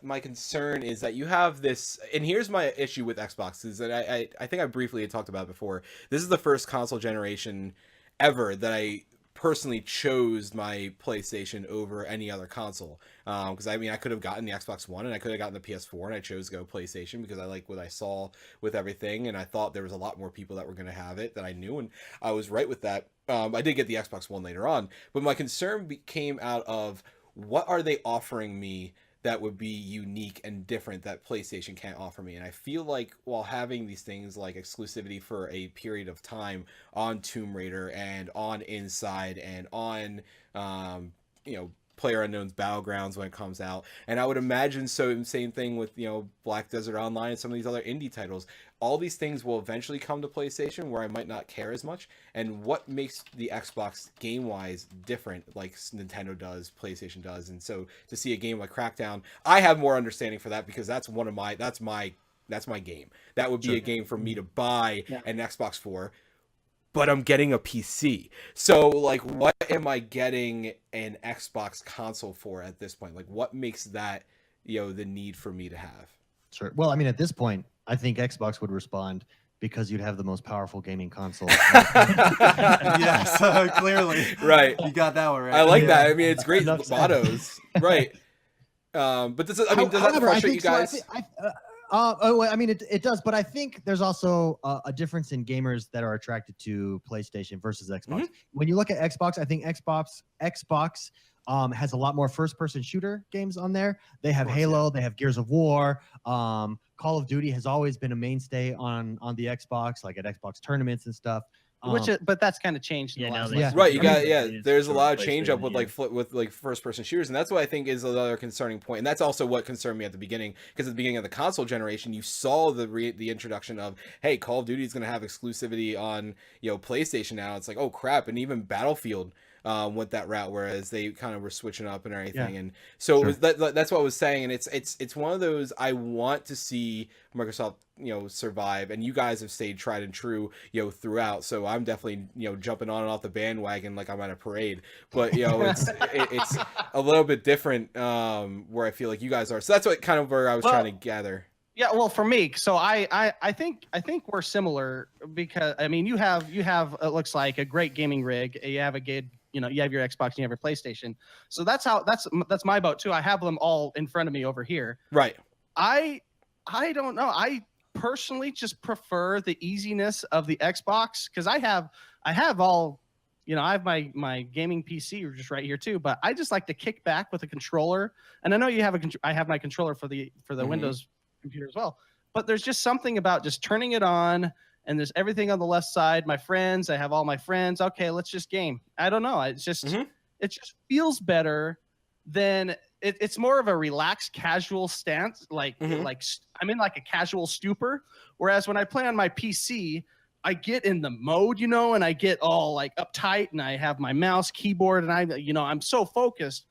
C: my concern is that you have this, and here's my issue with Xbox, is that I think I briefly had talked about it before. This is the first console generation ever that I personally chose my PlayStation over any other console, because I mean I could have gotten the Xbox One and I could have gotten the PS4, and I chose to go PlayStation because I like what I saw with everything, and I thought there was a lot more people that were going to have it that I knew, and I was right with that. I did get the Xbox One later on, but my concern came out of what are they offering me that would be unique and different that PlayStation can't offer me. And I feel like while having these things like exclusivity for a period of time on Tomb Raider and on Inside and on PlayerUnknown's Battlegrounds when it comes out, and I would imagine same thing with Black Desert Online and some of these other indie titles, all these things will eventually come to PlayStation where I might not care as much. And what makes the Xbox game-wise different, like Nintendo does, PlayStation does, and so to see a game like Crackdown, I have more understanding for that because that's my game. That would be a game for me to buy an Xbox for, but I'm getting a PC. So like, what am I getting an Xbox console for at this point? Like, what makes that the need for me to have?
B: Sure. Well, I mean, at this point, I think Xbox would respond because you'd have the most powerful gaming console.
A: Yes, clearly.
C: Right.
A: You got that one right.
C: I like that. I mean, it's great mottos. Right. But does that frustrate you guys?
B: I mean, it does, but I think there's also a difference in gamers that are attracted to PlayStation versus Xbox. Mm-hmm. When you look at Xbox, I think Xbox has a lot more first-person shooter games on there. They have Halo, they have Gears of War. Call of Duty has always been a mainstay on the Xbox, like at Xbox tournaments and stuff.
D: But that's kind of changed.
C: Right. You got there's a lot of change up with like first person shooters, and that's what I think is another concerning point. And that's also what concerned me at the beginning, because at the beginning of the console generation, you saw the introduction of, hey, Call of Duty is going to have exclusivity on PlayStation now. It's like, oh crap, and even Battlefield went that route, whereas they kind of were switching up and everything. And so it was, that's what I was saying. And it's one of those, I want to see Microsoft, survive, and you guys have stayed tried and true, throughout. So I'm definitely, jumping on and off the bandwagon like I'm at a parade. But it's a little bit different where I feel like you guys are. So that's what kind of where I was trying to gather.
D: Yeah, well, for me, so I think we're similar because I mean you have it looks like a great gaming rig. You have a good, you have your Xbox and you have your PlayStation. So that's my boat too. I have them all in front of me over here.
C: Right.
D: I don't know. I personally just prefer the easiness of the Xbox because I have all, I have my gaming PC just right here too. But I just like to kick back with a controller. And I know you have I have my controller for the Windows computer as well, but there's just something about just turning it on and there's everything on the left side. My friends, I have all my friends. Okay, let's just game. I don't know. It's just it just feels better than it's more of a relaxed, casual stance. Like I'm in like a casual stupor. Whereas when I play on my PC, I get in the mode, and I get all like uptight and I have my mouse, keyboard, and I'm so focused.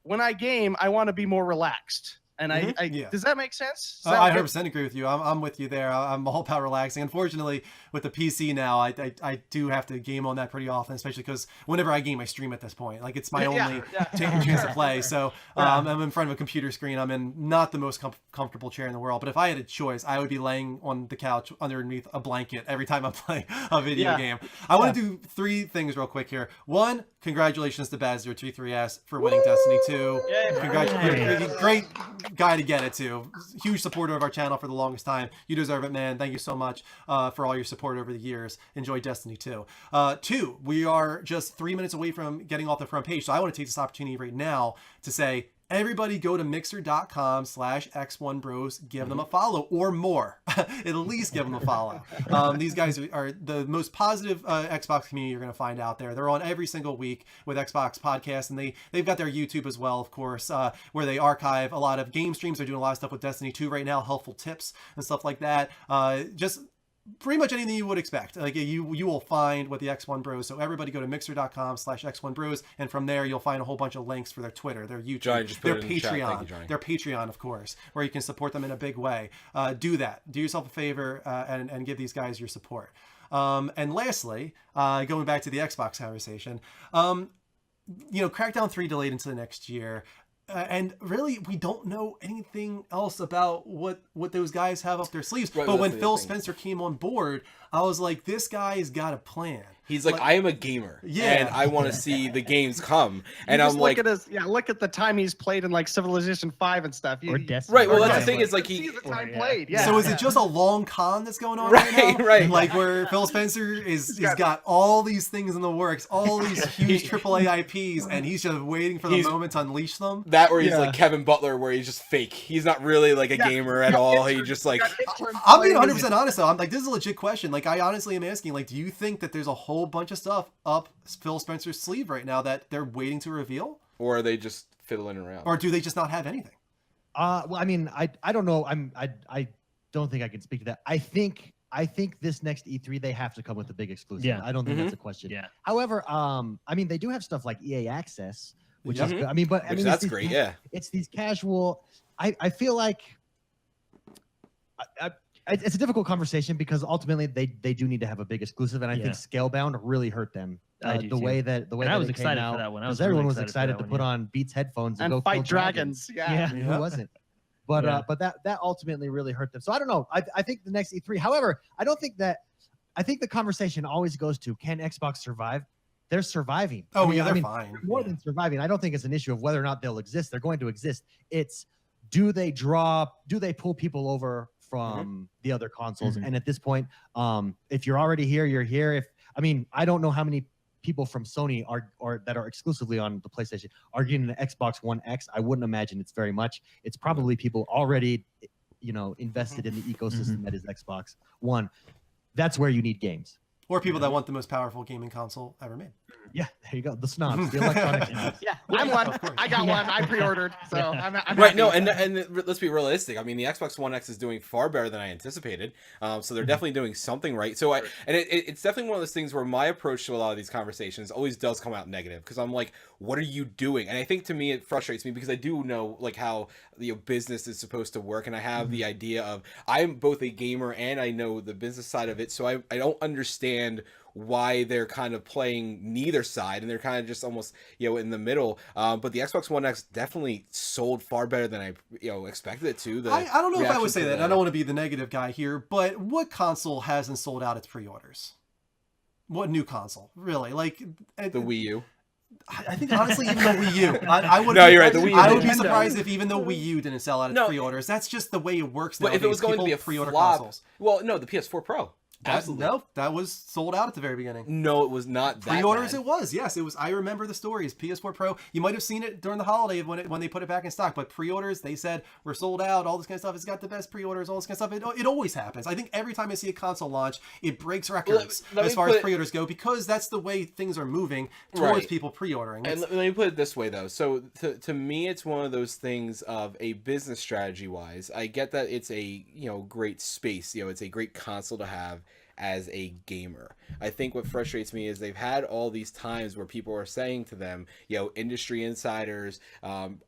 D: When I game, I want to be more relaxed. And does that make sense?
A: I 100% agree with you. I'm with you there. I'm all about relaxing. Unfortunately, with the PC now, I do have to game on that pretty often, especially because whenever I game, I stream at this point. Like it's my only chance to play. So I'm in front of a computer screen. I'm in not the most comfortable chair in the world. But if I had a choice, I would be laying on the couch underneath a blanket every time I play a video game. I want to do 3 things real quick here. 1, congratulations to Baz033S for winning Destiny 2. Congratulations. Great guy to get it to. Huge supporter of our channel for the longest time. You deserve it, man. Thank you so much for all your support over the years. Enjoy Destiny 2. 2, we are just 3 minutes away from getting off the front page. So I want to take this opportunity right now to say, everybody go to mixer.com/XoneBros, give them a follow or more. At least give them a follow. These guys are the most positive Xbox community you're going to find out there. They're on every single week with Xbox podcasts, and they've got their YouTube as well, of course, where they archive a lot of game streams. They're doing a lot of stuff with Destiny 2 right now, helpful tips and stuff like that. Just pretty much anything you would expect. Like you will find with the X1Bros. So everybody go to mixer.com/X1Bros, and from there you'll find a whole bunch of links for their Twitter, their YouTube, their Patreon, their Patreon, of course, where you can support them in a big way. Do that. Do yourself a favor and give these guys your support. And lastly, going back to the Xbox conversation, Crackdown 3 delayed into the next year. And really, we don't know anything else about what those guys have up their sleeves. Right, but when Phil Spencer came on board, I was like, this guy's got a plan.
C: He's like, I am a gamer, and I want to see the games come. And I'm like,
D: look at the time he's played in like Civilization 5 and stuff.
E: Or Destiny.
C: Right. Well, that's the thing is like
D: the time played. Yeah.
A: So is it just a long con that's going on right now?
C: Right.
A: Like where Phil Spencer is got all these things in the works, all these huge AAA IPs, and he's just waiting for the moment to unleash them.
C: That or he's like Kevin Butler, where he's just fake. He's not really like a gamer at all. He just like.
A: I'm being 100% honest though. I'm like, this is a legit question. Like, I honestly am asking, like, do you think that there's a whole bunch of stuff up Phil Spencer's sleeve right now that they're waiting to reveal?
C: Or are they just fiddling around?
A: Or do they just not have anything?
B: Well, I mean, I don't know. I don't think I can speak to that. I think this next E3 they have to come with a big exclusive. Yeah. I don't think that's a question.
E: Yeah.
B: However, I mean, they do have stuff like EA Access, which is good. I mean,
C: that's great. Yeah.
B: It's these casual. I feel like it's a difficult conversation because ultimately they do need to have a big exclusive, and I think Scalebound really hurt them. The way
E: I was excited for that one.
B: Everyone was excited to put on Beats headphones and go
D: fight dragons. Yeah.
B: Who wasn't? But that ultimately really hurt them. So I don't know. I think the next E3. However, I think the conversation always goes to, can Xbox survive? They're surviving.
A: Oh, they're fine.
B: More than surviving. I don't think it's an issue of whether or not they'll exist. They're going to exist. It's do they pull people over from the other consoles? And at this point, if you're already here, you're here. I don't know how many people from Sony are that are exclusively on the PlayStation are getting an Xbox One X. I wouldn't imagine it's very much. It's probably people already, invested in the ecosystem that is Xbox One. That's where you need games.
A: Or people that want the most powerful gaming console ever made.
B: Yeah, there you go. The snobs, the electronic snobs.
D: Yeah, I'm one. I got one. I pre-ordered, so I'm
C: Right,
D: happy.
C: no, and let's be realistic. I mean, the Xbox One X is doing far better than I anticipated. So they're definitely doing something right. So it's definitely one of those things where my approach to a lot of these conversations always does come out negative because I'm like, what are you doing? And I think to me it frustrates me because I do know like how business is supposed to work, and I have the idea of I'm both a gamer and I know the business side of it. So I don't understand why they're kind of playing neither side and they're kind of just almost in the middle, but the Xbox One X definitely sold far better than I expected it to.
A: I don't know if I would say that. I don't want to be the negative guy here, but what console hasn't sold out its pre-orders? What new console really? Like
C: the Wii U.
A: I think honestly, even the Wii U, I would.
C: No, you're right. The Wii U.
A: I would be surprised if even the Wii U didn't sell out its pre-orders. That's just the way it works now.
C: But if it was going to be a
A: pre-order
C: flop,
A: consoles.
C: well, no, the PS4 Pro. Absolutely.
A: No, that was sold out at the very beginning.
C: No, it was not that
A: pre-orders
C: bad.
A: It was. Yes, it was. I remember the stories. PS4 Pro. You might have seen it during the holiday when they put it back in stock. But pre-orders, they said we're sold out. All this kind of stuff. It's got the best pre-orders. All this kind of stuff. It always happens. I think every time I see a console launch, it breaks records as far as pre-orders go because that's the way things are moving towards people pre-ordering.
C: And let me put it this way though. So to me, it's one of those things of a business strategy wise. I get that it's a great space. It's a great console to have as a gamer. I think what frustrates me is they've had all these times where people are saying to them, industry insiders, I'm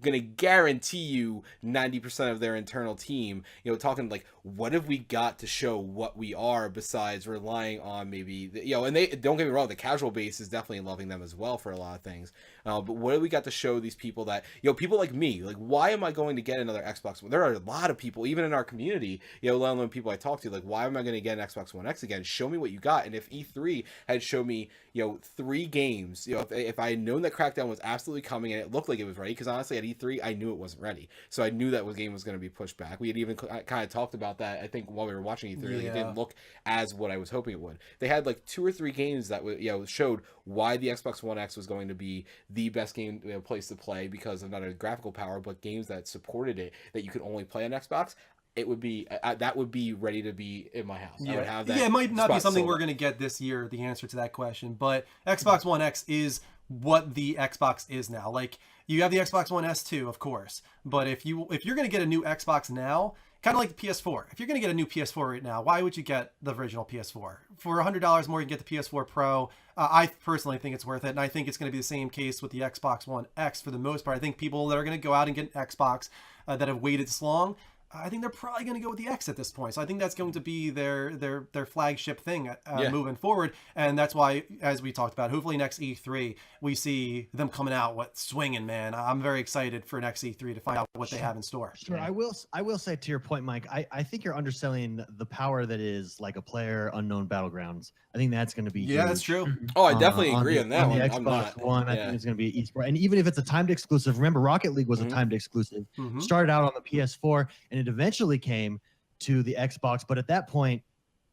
C: gonna guarantee you 90% of their internal team, talking like, what have we got to show what we are besides relying on maybe and they don't get me wrong, the casual base is definitely loving them as well for a lot of things, but what have we got to show these people that people like me, like, why am I going to get another Xbox One? There are a lot of people even in our community, let alone people I talk to, like, why am I going to get an Xbox One X again? Show me what you got. And if E3 had shown me 3 games, if I had known that Crackdown was absolutely coming and it looked like it was ready, because honestly at E3 I knew it wasn't ready, so I knew that game was going to be pushed back. We had even kind of talked about that, I think, while we were watching E3. Like, it didn't look as what I was hoping it would. They had like 2 or 3 games that showed why the Xbox One X was going to be the best game place to play because of not only graphical power but games that supported it that you could only play on Xbox. It would be that would be ready to be in my house. I would have that.
A: Yeah, it might not be something we're going to get this year, the answer to that question, but Xbox One X is what the Xbox is now. Like, you have the Xbox One S too, of course, but if you're going to get a new Xbox now, kind of like the PS4, if you're going to get a new PS4 right now, why would you get the original PS4? For $100 more, you can get the PS4 Pro. I personally think it's worth it, and I think it's going to be the same case with the Xbox One X for the most part. I think people that are going to go out and get an Xbox that have waited this long, I think they're probably going to go with the X at this point. So I think that's going to be their flagship thing moving forward. And that's why, as we talked about, hopefully next E3, we see them coming out swinging, man. I'm very excited for next E3 to find out what they have in store.
B: Sure. I will say, to your point, Mike, I think you're underselling the power that is like a player unknown Battlegrounds. I think that's going to be huge.
A: That's true.
C: Oh, I definitely agree on that
B: on
C: one.
B: the Xbox One, I think it's going to be eSport. And even if it's a timed exclusive, remember Rocket League was a timed exclusive. Started out on the PS4, and it eventually came to the Xbox. But at that point,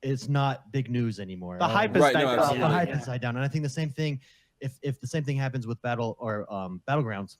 B: it's not big news anymore.
D: The hype is died down.
B: The hype is died down. And I think the same thing, if the same thing happens with Battlegrounds,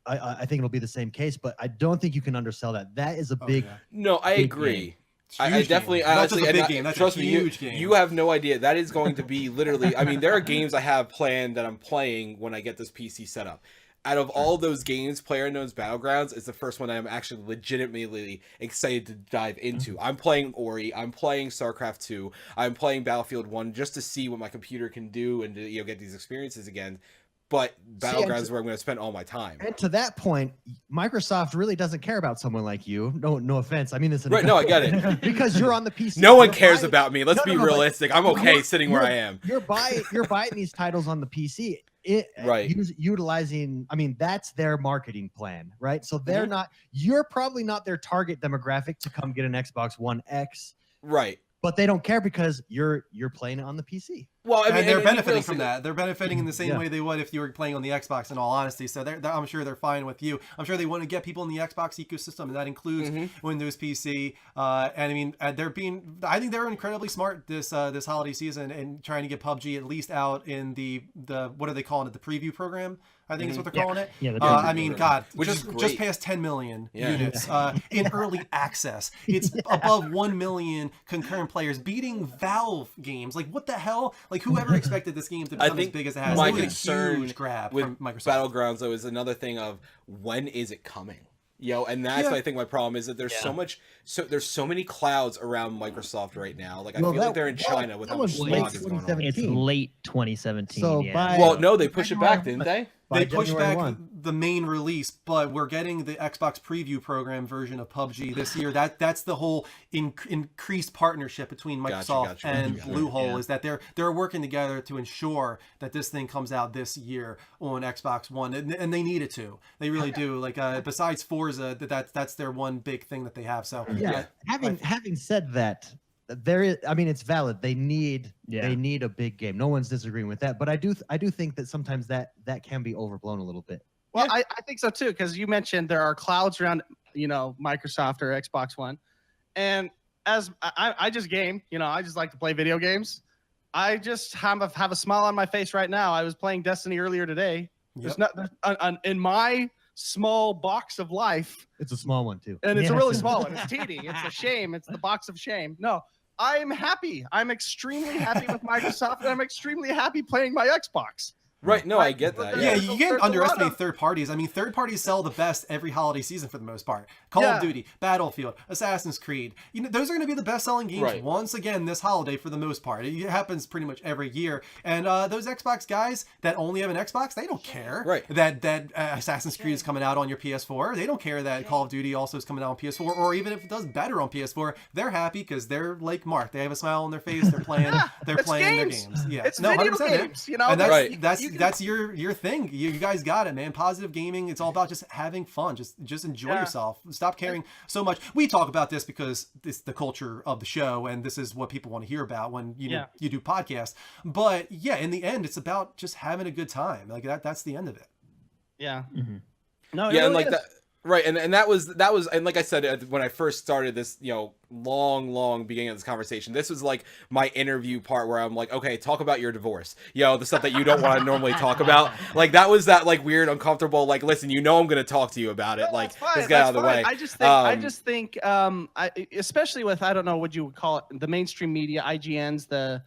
B: I think it'll be the same case. But I don't think you can undersell that. That is a big.
C: No, I agree. I definitely, honestly,
A: that's a big game. That's
C: trust
A: a
C: huge
A: game.
C: You have no idea. That is going to be literally. I mean, there are games I have planned that I'm playing when I get this PC set up. Out of all those games, PlayerUnknown's Battlegrounds is the first one I'm actually legitimately excited to dive into. I'm playing Ori, I'm playing StarCraft 2, I'm playing Battlefield 1 just to see what my computer can do and to get these experiences again. But Battlegrounds is where I'm going to spend all my time.
B: And to that point, Microsoft really doesn't care about someone like you. No offense. I mean this in
C: right. No, I get it.
B: Because you're on the PC.
C: No one cares about me. Let's be realistic. I'm okay sitting where I am.
B: You're buying these titles on the PC. Utilizing, I mean, that's their marketing plan, right? So they're not. You're probably not their target demographic to come get an Xbox One X.
C: Right.
B: But they don't care because you're playing it on the PC.
C: Well, I mean,
A: and they're benefiting from that. They're benefiting in the same way they would if you were playing on the Xbox, in all honesty. So I'm sure they're fine with you. I'm sure they want to get people in the Xbox ecosystem, and that includes Windows PC. And I mean, I think they're incredibly smart this holiday season and trying to get PUBG at least out in the what are they calling it? The preview program, I think is what they're calling it.
E: Yeah,
A: I mean, God,
C: which
A: just past 10 million units in early access. It's above 1 million concurrent players, beating Valve games. Like, what the hell? Like whoever expected this game to become as big as it has?
C: My
A: It was a
C: concern
A: huge grab
C: with
A: from Microsoft.
C: Battlegrounds though is another thing of when is it coming? And that's what I think my problem is that there's there's so many clouds around Microsoft right now. Like I feel like they're in China with how much smog is going on.
E: It's late 2017.
B: So
C: no, they pushed it back, didn't they?
A: They pushed back the main release, but we're getting the Xbox Preview Program version of PUBG this year. That's the whole increased partnership between Microsoft and Bluehole is that they're working together to ensure that this thing comes out this year on Xbox One, and they need it to. They really do. Like besides Forza, that's their one big thing that they have. So
B: having said that, there is, I mean, it's valid. They need a big game. No one's disagreeing with that. But I do think that sometimes that can be overblown a little bit.
D: Well, I think so too, because you mentioned there are clouds around, Microsoft or Xbox One, and as I just game, I just like to play video games. I just have a smile on my face right now. I was playing Destiny earlier today. There's in my small box of life.
B: It's a small one too,
D: and it's a really small one. It's teeny. It's a shame. It's the box of shame. No. I'm happy. I'm extremely happy with Microsoft, and I'm extremely happy playing my Xbox.
C: Right. No, I get that.
A: Yeah, you can't underestimate third parties. I mean, third parties sell the best every holiday season for the most part. Call of Duty, Battlefield, Assassin's Creed. Those are going to be the best-selling games once again this holiday for the most part. It happens pretty much every year. And those Xbox guys that only have an Xbox, they don't care that Assassin's Creed is coming out on your PS4. They don't care that Call of Duty also is coming out on PS4, or even if it does better on PS4, they're happy because they're like Mark. They have a smile on their face. They're playing. They're playing their games. Yeah,
D: it's video games.
A: And that's your thing. You guys got it, man. Positive gaming. It's all about just having fun. Just enjoy yourself. Stop caring so much. We talk about this because it's the culture of the show, and this is what people want to hear about when you do podcasts. But in the end, it's about just having a good time. Like that's the end of it.
D: Yeah.
E: Mm-hmm.
D: No.
C: Yeah, and like that. Right, and that was, and like I said when I first started this, long beginning of this conversation, this was like my interview part where I'm like, okay, talk about your divorce, the stuff that you don't want to normally talk about. Like that was that like weird, uncomfortable, like, listen, I'm going to talk to you about it. Like, let's get out of the way.
D: I just think, especially with, I don't know what you would call it, the mainstream media, IGNs,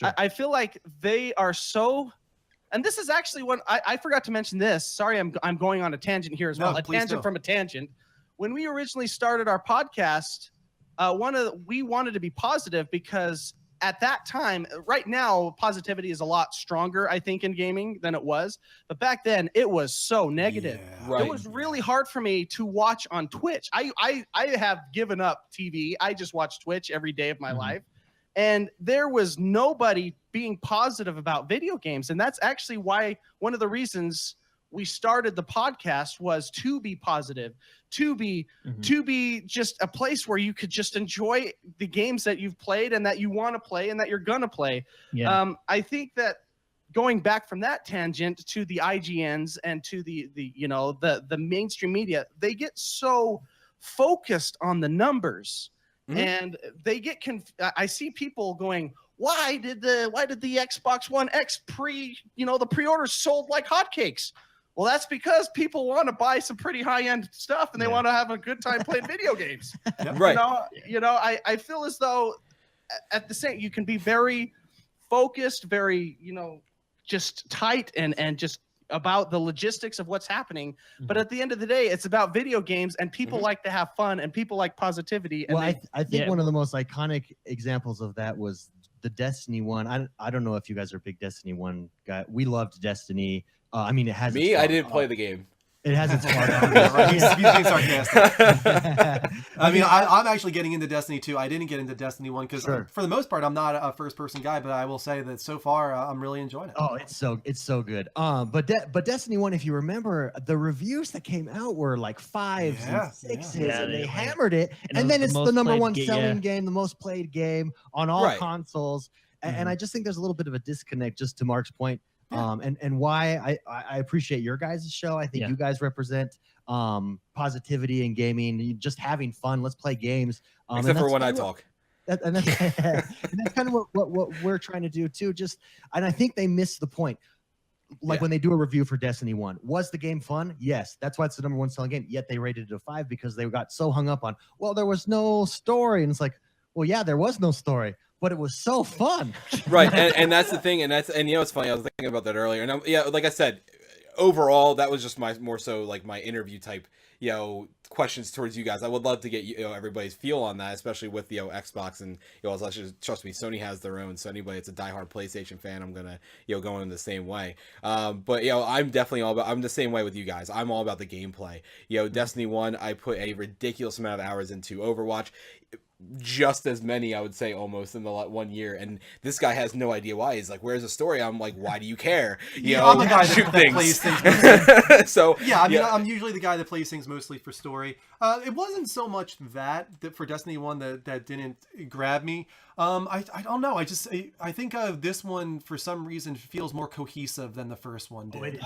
D: I feel like they are so. And this is actually what I forgot to mention this. Sorry, I'm going on a tangent here as well. A tangent from a tangent. When we originally started our podcast, we wanted to be positive because at that time, right now, positivity is a lot stronger, I think, in gaming than it was. But back then, it was so negative. Yeah, it was really hard for me to watch on Twitch. I have given up TV. I just watch Twitch every day of my life. And there was nobody being positive about video games. And that's actually why one of the reasons we started the podcast was to be positive, to be just a place where you could just enjoy the games that you've played and that you want to play and that you're going to play. Yeah. I think that going back from that tangent to the IGNs and to the mainstream media, they get so focused on the numbers. And they get I see people going, why did the Xbox One X the pre-orders sold like hotcakes? Well, that's because people want to buy some pretty high-end stuff and they want to have a good time playing video games. Right. I feel as though at the same, you can be very focused, very, just tight and just about the logistics of what's happening, but at the end of the day, it's about video games, and people like to have fun, and people like positivity. And
B: I think one of the most iconic examples of that was the Destiny 1. I don't know if you guys are a big Destiny 1 guy. We loved Destiny. I mean, it has
C: me. I didn't play the game.
B: It has its part.
A: He's being sarcastic. I mean, I'm actually getting into Destiny 2. I didn't get into Destiny 1 because for the most part, I'm not a first-person guy, but I will say that so far, I'm really enjoying it.
B: Oh, it's so good. But Destiny 1, if you remember, the reviews that came out were like 5s and 6s, and they hammered it. And then it's the number one selling game, the most played game on all consoles. And I just think there's a little bit of a disconnect, just to Mark's point. And why I appreciate your guys' show. I think you guys represent positivity in gaming, just having fun. Let's play games.
C: Except for when I talk.
B: And that's kind of what we're trying to do too. And I think they missed the point. Like when they do a review for Destiny 1, was the game fun? Yes, that's why it's the number one selling game. Yet they rated it a 5 because they got so hung up on, well, there was no story. And it's like, well, yeah, there was no story. but it was so fun.
C: Right, and that's the thing, and you know, it's funny. I was thinking about that earlier, and yeah, like I said, overall, that was just more so like my interview type, you know, questions towards you guys. I would love to get, you know, everybody's feel on that, especially with, you know, Xbox, and, you know, trust me, Sony has their own, so anybody that's a diehard PlayStation fan, I'm gonna, you know, go in the same way. But, you know, I'm the same way with you guys. I'm all about the gameplay. You know, Destiny 1, I put a ridiculous amount of hours into. Overwatch, just as many, I would say, almost in the 1 year, and this guy has no idea why. He's like, where's the story? I'm like, why do you care? You know,
A: I'm the guy that plays things
C: so
A: yeah, I mean, I'm usually the guy that plays things mostly for story. It wasn't so much that for Destiny 1 that didn't grab me. I don't know. I think this one for some reason feels more cohesive than the first one did.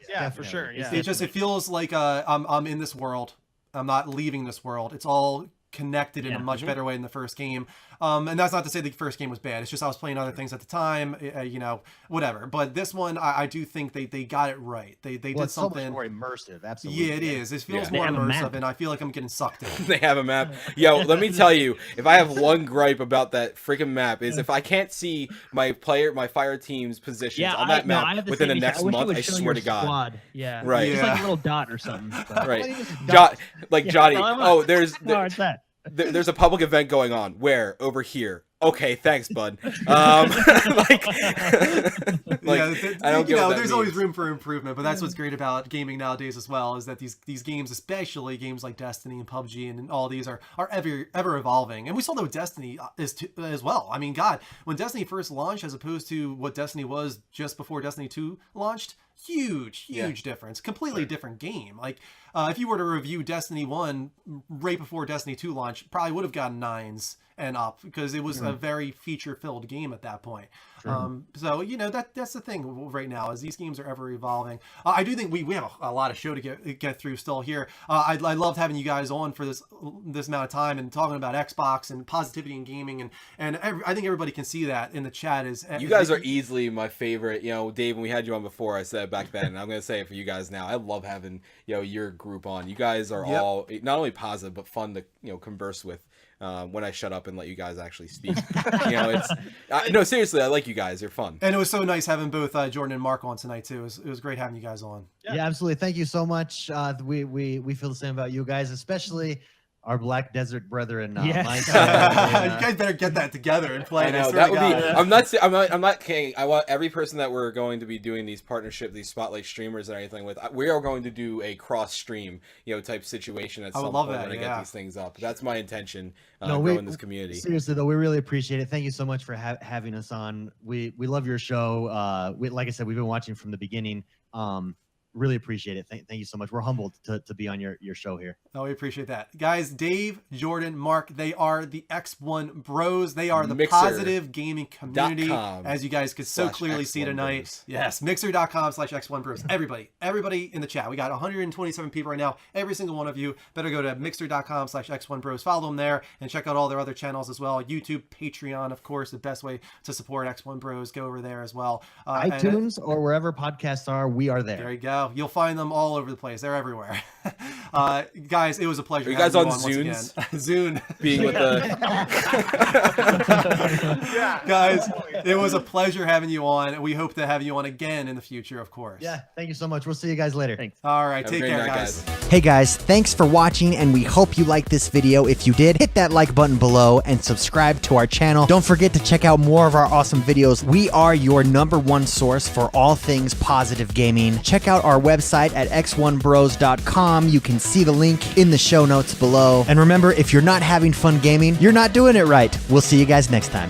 D: Yeah, for sure. Yeah.
A: It feels like I'm in this world. I'm not leaving this world. It's all connected in a much better way than the first game. And that's not to say the first game was bad. It's just I was playing other things at the time, you know, whatever. But this one, I do think they got it right. They did
B: it's
A: something
B: so much more immersive. Absolutely.
A: Yeah, it is. It feels more immersive, and I feel like I'm getting sucked in.
C: They have a map. Yo, let me tell you, if I have one gripe about that freaking map, is if I can't see my fire team's positions on that map within the next month, I swear to God.
E: Squad. Yeah.
C: Right.
E: Just like a little dot or something. But.
C: Right. Like Johnny. Oh, there's
E: that.
C: There's a public event going on. Where? Over here. Okay, thanks, bud.
A: Yeah,
C: I don't
A: you know,
C: what that
A: there's always
C: means.
A: room for improvement, but that's what's great about gaming nowadays as well, is that these games, especially games like Destiny and PUBG and all these, are ever evolving. And we saw that with Destiny as well. I mean, God, when Destiny first launched as opposed to what Destiny was just before Destiny 2 launched, huge difference. Completely different game. Like, if you were to review Destiny 1 right before Destiny 2 launched, probably would have gotten 9s and up, because it was a very feature-filled game at that point. So, you know, that's the thing right now, is these games are ever evolving. I do think we have a lot of show to get through still here. I loved having you guys on for this amount of time and talking about Xbox and positivity in gaming, and I think everybody can see that in the chat.
C: You guys are easily my favorite. You know, Dave, when we had you on before, I said it back then, and I'm going to say it for you guys now. I love having, you know, your group on. You guys are all not only positive but fun to, you know, converse with. When I shut up and let you guys actually speak. You know, it's no, seriously, I like you guys. You're fun.
A: And it was so nice having both Jordan and Mark on tonight too. It was great having you guys on.
B: Yeah, absolutely. Thank you so much. We feel the same about you guys, especially our Black Desert brethren.
A: You guys better get that together and play.
C: I know, that would be. I'm not kidding. I want every person that we're going to be doing these partnerships, these spotlight streamers and anything with. We are going to do a cross stream, you know, type situation at some point when I get these things up. That's my intention. Growing this community.
B: Seriously though, we really appreciate it. Thank you so much for having us on. We love your show. Like I said, we've been watching from the beginning. Really appreciate it. Thank you so much. We're humbled to be on your show here.
A: Oh, we appreciate that. Guys, Dave, Jordan, Mark, they are the XoneBros. They are the positive gaming community, as you guys could so clearly see tonight.
C: Bros.
A: Yes, mixer.com/XoneBros. Everybody in the chat. We got 127 people right now. Every single one of you better go to mixer.com/XoneBros. Follow them there and check out all their other channels as well. YouTube, Patreon, of course, the best way to support XoneBros. Go over there as well.
B: iTunes or wherever podcasts are, we are there.
A: There you go. You'll find them all over the place. They're everywhere. Guys, it was a pleasure.
C: Are you guys on Zunes?
A: Zune.
C: Being with the
A: guys, it was a pleasure having you on. We hope to have you on again in the future, of course.
B: Yeah, thank you so much. We'll see you guys later.
E: Thanks.
A: All right,
C: Have
A: take care, guys.
B: Hey guys, thanks for watching, and we hope you liked this video. If you did, hit that like button below and subscribe to our channel. Don't forget to check out more of our awesome videos. We are your #1 source for all things positive gaming. Check out our website at XoneBros.com. You can see the link in the show notes below. And remember, if you're not having fun gaming, you're not doing it right. We'll see you guys next time.